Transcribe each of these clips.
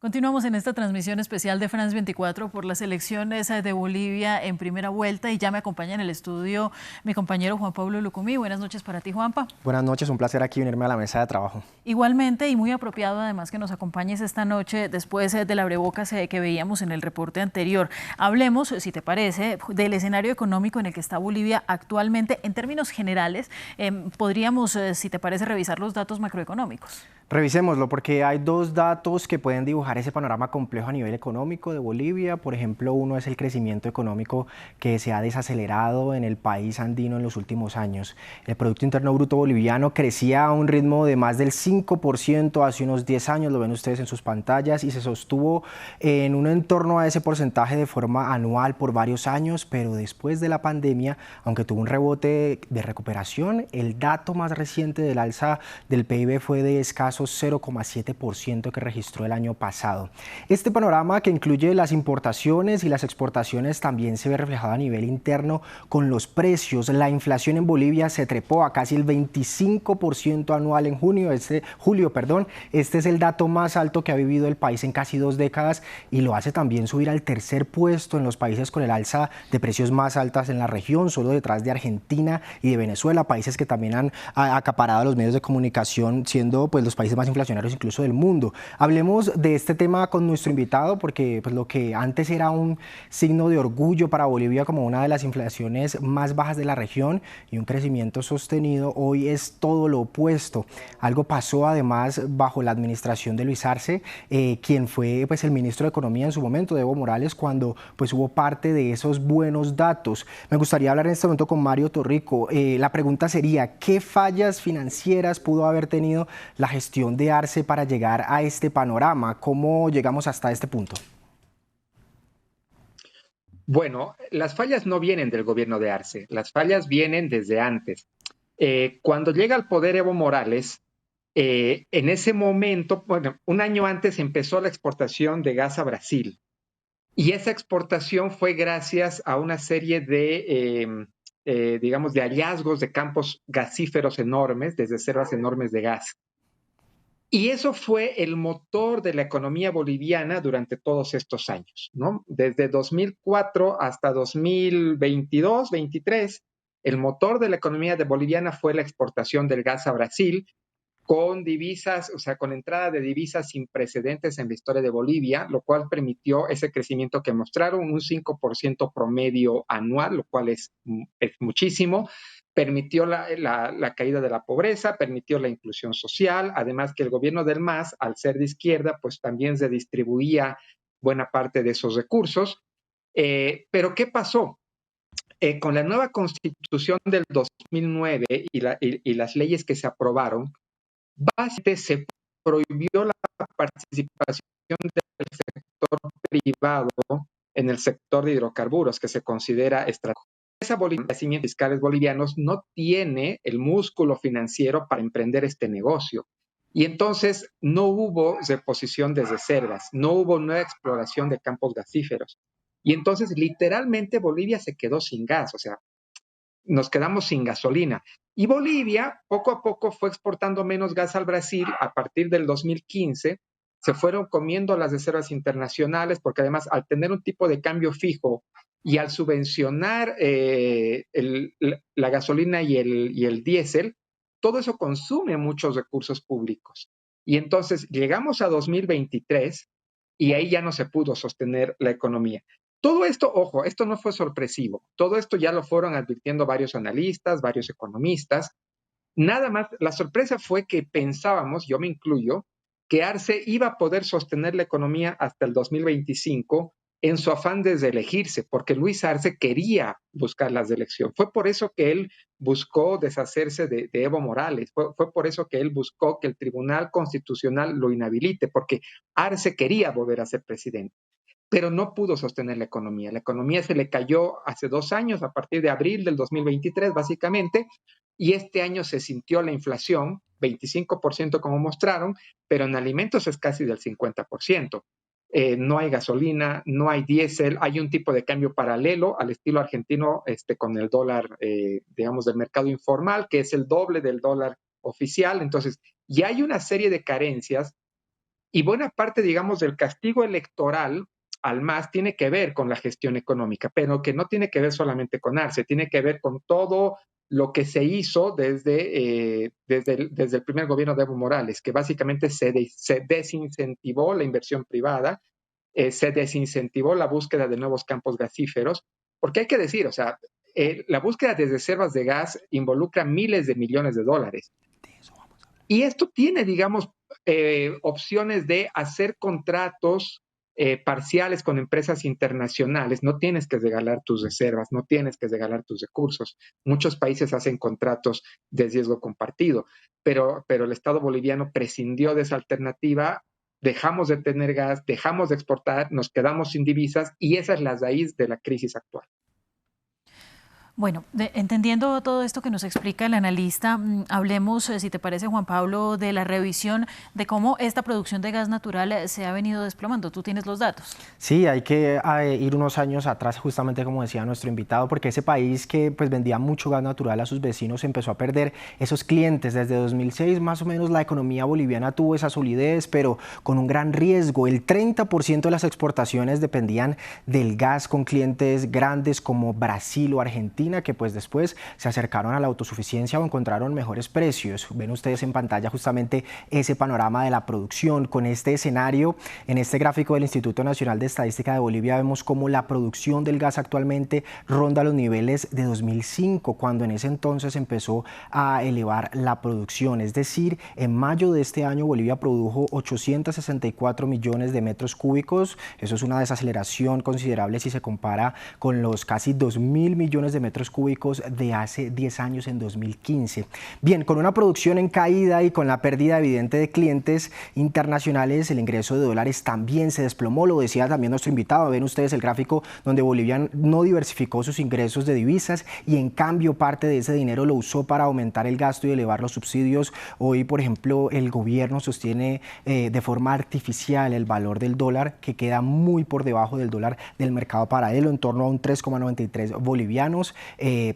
Continuamos en esta transmisión especial de France 24 por las elecciones de Bolivia en primera vuelta y ya me acompaña en el estudio mi compañero Juan Pablo Lucumí. Buenas noches para ti, Juanpa. Buenas noches, un placer aquí unirme a la mesa de trabajo. Igualmente y muy apropiado además que nos acompañes esta noche después del abrebocas que veíamos en el reporte anterior. Hablemos, si te parece, del escenario económico en el que está Bolivia actualmente en términos generales. Podríamos, si te parece, revisar los datos macroeconómicos. Revisémoslo porque hay dos datos que pueden dibujar ese panorama complejo a nivel económico de Bolivia. Por ejemplo, uno es el crecimiento económico que se ha desacelerado en el país andino en los últimos años. El Producto Interno Bruto boliviano crecía a un ritmo de más del 5% hace unos 10 años, lo ven ustedes en sus pantallas, y se sostuvo en un entorno a ese porcentaje de forma anual por varios años, pero después de la pandemia, aunque tuvo un rebote de recuperación, el dato más reciente del alza del PIB fue de escasos 0,7% que registró el año pasado. Este panorama, que incluye las importaciones y las exportaciones, también se ve reflejado a nivel interno con los precios. La inflación en Bolivia se trepó a casi el 25% anual en julio. Este es el dato más alto que ha vivido el país en casi 2 décadas y lo hace también subir al tercer puesto en los países con el alza de precios más altas en la región, solo detrás de Argentina y de Venezuela, países que también han acaparado los medios de comunicación, siendo pues los países más inflacionarios incluso del mundo. Hablemos de este tema con nuestro invitado porque pues, lo que antes era un signo de orgullo para Bolivia como una de las inflaciones más bajas de la región y un crecimiento sostenido, hoy es todo lo opuesto. Algo pasó además bajo la administración de Luis Arce, quien fue pues, el ministro de Economía en su momento, de Evo Morales, cuando pues, hubo parte de esos buenos datos. Me gustaría hablar en este momento con Mario Torrico. La pregunta sería, ¿qué fallas financieras pudo haber tenido la gestión de Arce para llegar a este panorama? ¿Cómo llegamos hasta este punto? Bueno, las fallas no vienen del gobierno de Arce, las fallas vienen desde antes. Cuando llega al poder Evo Morales, en ese momento, bueno, un año antes empezó la exportación de gas a Brasil. Y esa exportación fue gracias a una serie digamos, de hallazgos de campos gasíferos enormes, de reservas enormes de gas. Y eso fue el motor de la economía boliviana durante todos estos años, ¿no? Desde 2004 hasta 2022, 23, el motor de la economía boliviana fue la exportación del gas a Brasil, con divisas, o sea, con entrada de divisas sin precedentes en la historia de Bolivia, lo cual permitió ese crecimiento que mostraron, un 5% promedio anual, lo cual es muchísimo. Permitió la caída de la pobreza, permitió la inclusión social, además que el gobierno del MAS, al ser de izquierda, pues también se distribuía buena parte de esos recursos. Pero ¿qué pasó? Con la nueva constitución del 2009 y las leyes que se aprobaron, básicamente se prohibió la participación del sector privado en el sector de hidrocarburos, que se considera estratégico. Esa yacimientos fiscales bolivianos no tiene el músculo financiero para emprender este negocio. Y entonces no hubo reposición de reservas, no hubo nueva exploración de campos gasíferos. Y entonces literalmente Bolivia se quedó sin gas, o sea, nos quedamos sin gasolina. Y Bolivia poco a poco fue exportando menos gas al Brasil. A partir del 2015 se fueron comiendo las reservas internacionales, porque además al tener un tipo de cambio fijo y al subvencionar la gasolina y el diésel, todo eso consume muchos recursos públicos. Y entonces llegamos a 2023 y ahí ya no se pudo sostener la economía. Todo esto, ojo, esto no fue sorpresivo. Todo esto ya lo fueron advirtiendo varios analistas, varios economistas. Nada más, la sorpresa fue que pensábamos, yo me incluyo, que Arce iba a poder sostener la economía hasta el 2025 en su afán de reelegirse, porque Luis Arce quería buscar la reelección. Fue por eso que él buscó deshacerse de Evo Morales, fue por eso que él buscó que el Tribunal Constitucional lo inhabilite, porque Arce quería volver a ser presidente, pero no pudo sostener la economía. La economía se le cayó hace 2 años, a partir de abril del 2023, básicamente, y este año se sintió la inflación, 25% como mostraron, pero en alimentos es casi del 50%. No hay gasolina, no hay diésel, hay un tipo de cambio paralelo al estilo argentino con el dólar, digamos, del mercado informal, que es el doble del dólar oficial. Entonces, ya hay una serie de carencias Y buena parte, digamos, del castigo electoral al MAS tiene que ver con la gestión económica, pero que no tiene que ver solamente con Arce, tiene que ver con todo lo que se hizo desde el primer gobierno de Evo Morales, que básicamente se desincentivó la inversión privada, se desincentivó la búsqueda de nuevos campos gasíferos, porque hay que decir, o sea, la búsqueda de reservas de gas involucra miles de millones de dólares. Y esto tiene, digamos, opciones de hacer contratos parciales con empresas internacionales. No tienes que regalar tus reservas, no tienes que regalar tus recursos. Muchos países hacen contratos de riesgo compartido, pero el Estado boliviano prescindió de esa alternativa. Dejamos de tener gas, dejamos de exportar, nos quedamos sin divisas y esa es la raíz de la crisis actual. Bueno, entendiendo todo esto que nos explica el analista, hablemos, si te parece, Juan Pablo, de la revisión de cómo esta producción de gas natural se ha venido desplomando. ¿Tú tienes los datos? Sí, hay que ir unos años atrás, justamente como decía nuestro invitado, porque ese país que pues vendía mucho gas natural a sus vecinos empezó a perder esos clientes. Desde 2006 más o menos la economía boliviana tuvo esa solidez, pero con un gran riesgo. El 30% de las exportaciones dependían del gas, con clientes grandes como Brasil o Argentina, que pues después se acercaron a la autosuficiencia o encontraron mejores precios. Ven ustedes en pantalla justamente ese panorama de la producción. Con este escenario, en este gráfico del Instituto Nacional de Estadística de Bolivia vemos cómo la producción del gas actualmente ronda los niveles de 2005, cuando en ese entonces empezó a elevar la producción. Es decir, en mayo de este año Bolivia produjo 864 millones de metros cúbicos. Eso es una desaceleración considerable si se compara con los casi 2.000 millones de metros cúbicos de hace 10 años, en 2015. Bien, con una producción en caída y con la pérdida evidente de clientes internacionales, el ingreso de dólares también se desplomó. Lo decía también nuestro invitado. Ven ustedes el gráfico donde Bolivia no diversificó sus ingresos de divisas y en cambio parte de ese dinero lo usó para aumentar el gasto y elevar los subsidios. Hoy, por ejemplo, el gobierno sostiene de forma artificial el valor del dólar, que queda muy por debajo del dólar del mercado paralelo, en torno a un 3,93 bolivianos,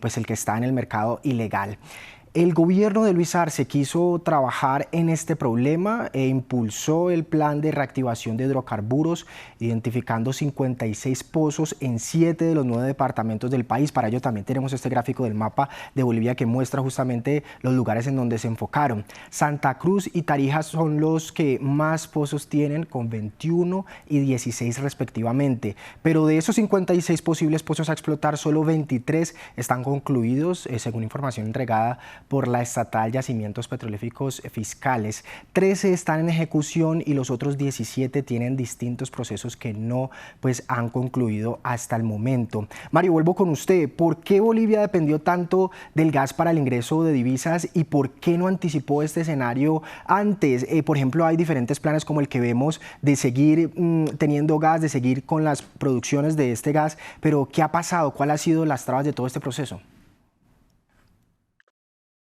pues el que está en el mercado ilegal. El gobierno de Luis Arce quiso trabajar en este problema e impulsó el plan de reactivación de hidrocarburos, identificando 56 pozos en 7 de los 9 departamentos del país. Para ello también tenemos este gráfico del mapa de Bolivia que muestra justamente los lugares en donde se enfocaron. Santa Cruz y Tarija son los que más pozos tienen, con 21 y 16 respectivamente. Pero de esos 56 posibles pozos a explotar, solo 23 están concluidos, según información entregada por la estatal Yacimientos Petrolíferos Fiscales. 13 están en ejecución y los otros 17 tienen distintos procesos que no han concluido hasta el momento. Mario, vuelvo con usted. ¿Por qué Bolivia dependió tanto del gas para el ingreso de divisas y por qué no anticipó este escenario antes? Por ejemplo, hay diferentes planes como el que vemos de seguir teniendo gas, de seguir con las producciones de este gas, pero ¿qué ha pasado? ¿Cuáles han sido las trabas de todo este proceso?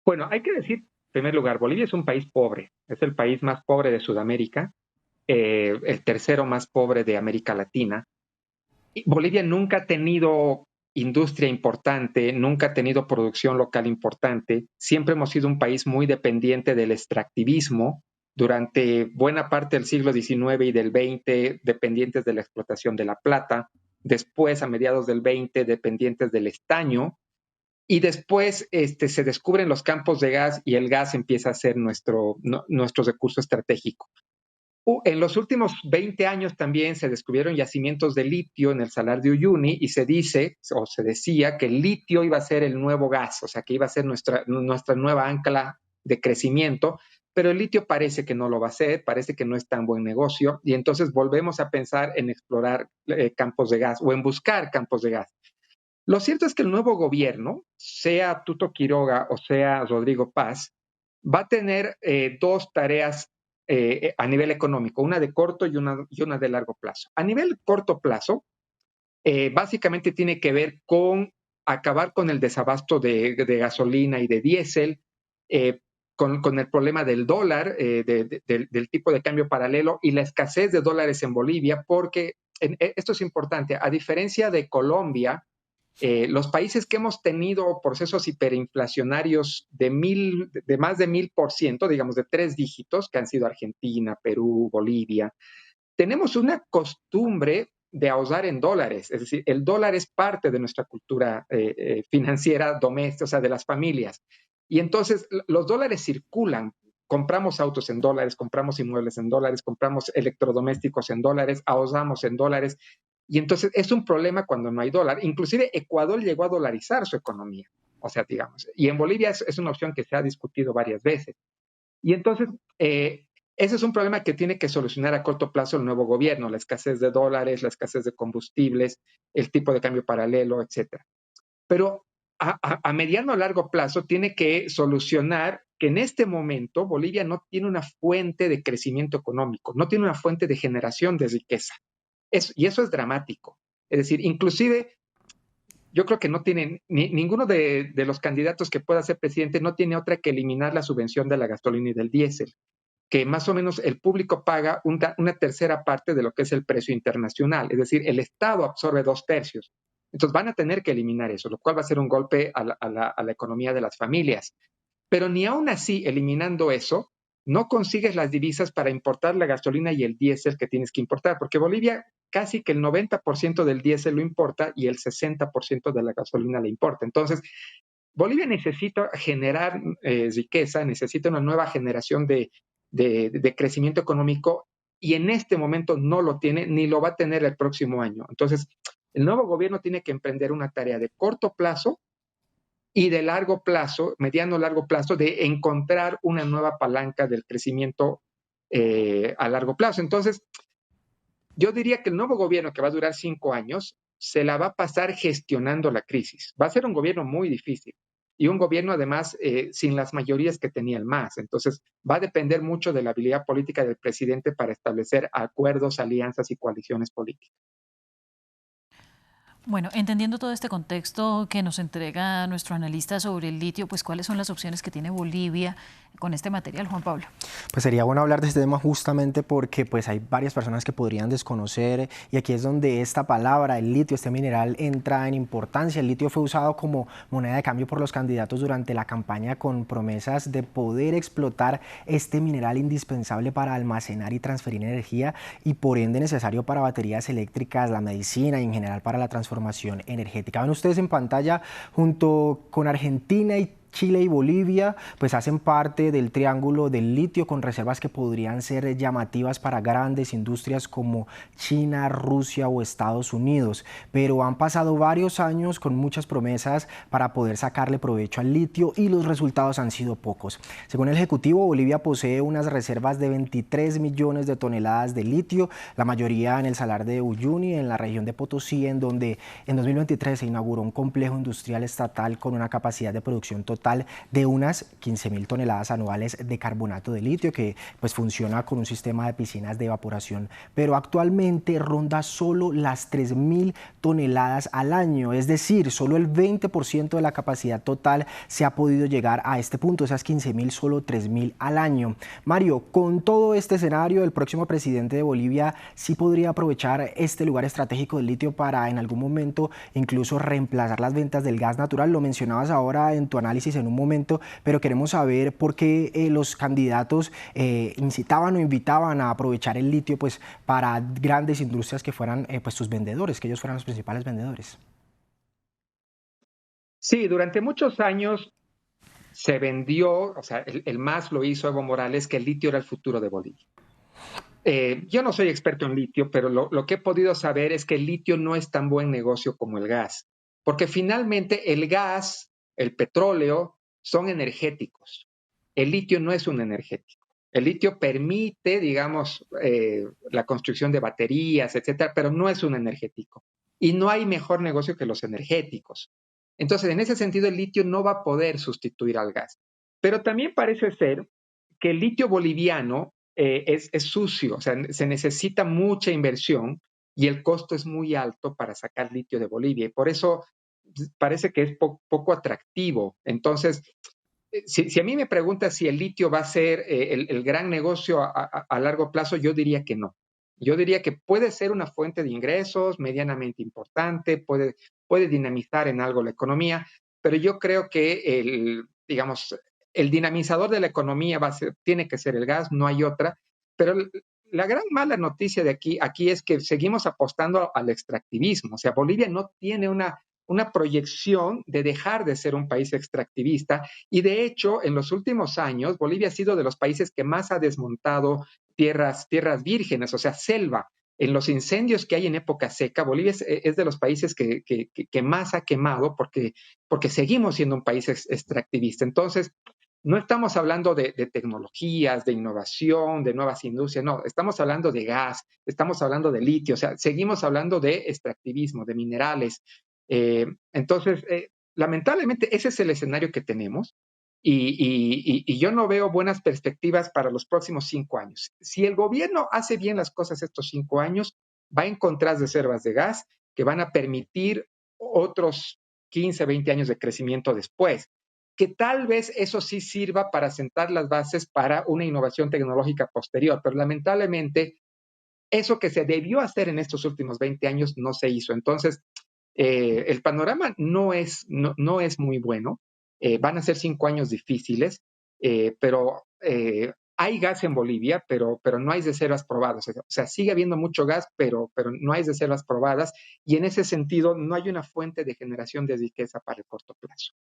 Bueno, hay que decir, en primer lugar, Bolivia es un país pobre, es el país más pobre de Sudamérica, el tercero más pobre de América Latina. Y Bolivia nunca ha tenido industria importante, nunca ha tenido producción local importante, siempre hemos sido un país muy dependiente del extractivismo, durante buena parte del siglo XIX y del XX, dependientes de la explotación de la plata, después, a mediados del XX, dependientes del estaño, y después se descubren los campos de gas y el gas empieza a ser nuestro recurso estratégico. En los últimos 20 años también se descubrieron yacimientos de litio en el Salar de Uyuni y se dice, o se decía, que el litio iba a ser el nuevo gas, o sea, que iba a ser nuestra nueva ancla de crecimiento, pero el litio parece que no lo va a ser, parece que no es tan buen negocio, y entonces volvemos a pensar en explorar campos de gas o en buscar campos de gas. Lo cierto es que el nuevo gobierno, sea Tuto Quiroga o sea Rodrigo Paz, va a tener dos tareas a nivel económico, una de corto y una de largo plazo. A nivel corto plazo, básicamente tiene que ver con acabar con el desabasto de gasolina y de diésel, con el problema del dólar, del tipo de cambio paralelo y la escasez de dólares en Bolivia, porque esto es importante, a diferencia de Colombia, Los países que hemos tenido procesos hiperinflacionarios de más de 1000%, digamos de 3 dígitos, que han sido Argentina, Perú, Bolivia, tenemos una costumbre de ahorrar en dólares, es decir, el dólar es parte de nuestra cultura financiera doméstica, o sea, de las familias. Y entonces los dólares circulan. Compramos autos en dólares, compramos inmuebles en dólares, compramos electrodomésticos en dólares, ahorramos en dólares. Y entonces es un problema cuando no hay dólar. Inclusive Ecuador llegó a dolarizar su economía. O sea, digamos, y en Bolivia es una opción que se ha discutido varias veces. Y entonces, ese es un problema que tiene que solucionar a corto plazo el nuevo gobierno, la escasez de dólares, la escasez de combustibles, el tipo de cambio paralelo, etcétera. Pero a mediano o largo plazo tiene que solucionar que en este momento Bolivia no tiene una fuente de crecimiento económico, no tiene una fuente de generación de riqueza. Y eso es dramático. Es decir, inclusive yo creo que no tienen, ninguno de los candidatos que pueda ser presidente no tiene otra que eliminar la subvención de la gasolina y del diésel, que más o menos el público paga una tercera parte de lo que es el precio internacional, es decir, el Estado absorbe 2/3. Entonces van a tener que eliminar eso, lo cual va a ser un golpe a la economía de las familias. Pero ni aún así, eliminando eso, no consigues las divisas para importar la gasolina y el diésel que tienes que importar, porque Bolivia casi que el 90% del diésel lo importa y el 60% de la gasolina le importa. Entonces, Bolivia necesita generar riqueza, necesita una nueva generación de crecimiento económico y en este momento no lo tiene ni lo va a tener el próximo año. Entonces, el nuevo gobierno tiene que emprender una tarea de corto plazo y de largo plazo, mediano largo plazo, de encontrar una nueva palanca del crecimiento a largo plazo. Entonces, yo diría que el nuevo gobierno, que va a durar 5 años, se la va a pasar gestionando la crisis. Va a ser un gobierno muy difícil y un gobierno además sin las mayorías que tenía el MAS. Entonces, va a depender mucho de la habilidad política del presidente para establecer acuerdos, alianzas y coaliciones políticas. Bueno, entendiendo todo este contexto que nos entrega nuestro analista sobre el litio, pues ¿cuáles son las opciones que tiene Bolivia con este material, Juan Pablo? Pues sería bueno hablar de este tema justamente porque pues hay varias personas que podrían desconocer y aquí es donde esta palabra, el litio, este mineral, entra en importancia. El litio fue usado como moneda de cambio por los candidatos durante la campaña con promesas de poder explotar este mineral indispensable para almacenar y transferir energía y por ende necesario para baterías eléctricas, la medicina y en general para la transformación energética. Ven ustedes en pantalla junto con Argentina y Chile y Bolivia pues hacen parte del triángulo del litio con reservas que podrían ser llamativas para grandes industrias como China, Rusia o Estados Unidos, pero han pasado varios años con muchas promesas para poder sacarle provecho al litio y los resultados han sido pocos. Según el Ejecutivo, Bolivia posee unas reservas de 23 millones de toneladas de litio, la mayoría en el Salar de Uyuni, en la región de Potosí, en donde en 2023 se inauguró un complejo industrial estatal con una capacidad de producción total de unas 15.000 toneladas anuales de carbonato de litio que pues funciona con un sistema de piscinas de evaporación, pero actualmente ronda solo las 3.000 toneladas al año, es decir, solo el 20% de la capacidad total se ha podido llegar a este punto, esas 15.000, solo 3.000 al año. Mario, con todo este escenario, el próximo presidente de Bolivia sí podría aprovechar este lugar estratégico del litio para en algún momento incluso reemplazar las ventas del gas natural. Lo mencionabas ahora en tu análisis en un momento, pero queremos saber por qué los candidatos incitaban o invitaban a aprovechar el litio pues para grandes industrias que fueran pues sus vendedores, que ellos fueran los principales vendedores. Sí, durante muchos años se vendió, o sea, el MAS lo hizo Evo Morales, que el litio era el futuro de Bolivia. Yo no soy experto en litio, pero lo que he podido saber es que el litio no es tan buen negocio como el gas, porque finalmente el gas, el petróleo, son energéticos. El litio no es un energético. El litio permite, digamos, la construcción de baterías, etcétera, pero no es un energético. Y no hay mejor negocio que los energéticos. Entonces, en ese sentido, el litio no va a poder sustituir al gas. Pero también parece ser que el litio boliviano es sucio, o sea, se necesita mucha inversión y el costo es muy alto para sacar litio de Bolivia y por eso parece que es poco atractivo. Entonces, si a mí me preguntas si el litio va a ser el gran negocio a largo plazo, yo diría que no. Yo diría que puede ser una fuente de ingresos medianamente importante, puede dinamizar en algo la economía, pero yo creo que digamos, el dinamizador de la economía tiene que ser el gas, no hay otra. Pero la gran mala noticia de aquí es que seguimos apostando al extractivismo. O sea, Bolivia no tiene una proyección de dejar de ser un país extractivista y de hecho en los últimos años Bolivia ha sido de los países que más ha desmontado tierras vírgenes, o sea, selva. En los incendios que hay en época seca, Bolivia es de los países que más ha quemado porque seguimos siendo un país extractivista. Entonces, no estamos hablando de tecnologías, de innovación, de nuevas industrias, no, estamos hablando de gas, estamos hablando de litio, o sea, seguimos hablando de extractivismo, de minerales. Entonces, lamentablemente, ese es el escenario que tenemos y yo no veo buenas perspectivas para los próximos 5 años. Si el gobierno hace bien las cosas estos 5 años, va a encontrar reservas de gas que van a permitir otros 15, 20 años de crecimiento después, que tal vez eso sí sirva para sentar las bases para una innovación tecnológica posterior, pero lamentablemente eso que se debió hacer en estos últimos 20 años no se hizo. Entonces, el panorama no es muy bueno. Van a ser 5 años difíciles, pero hay gas en Bolivia, pero no hay reservas probadas. O sea, sigue habiendo mucho gas, pero no hay reservas probadas y en ese sentido no hay una fuente de generación de riqueza para el corto plazo.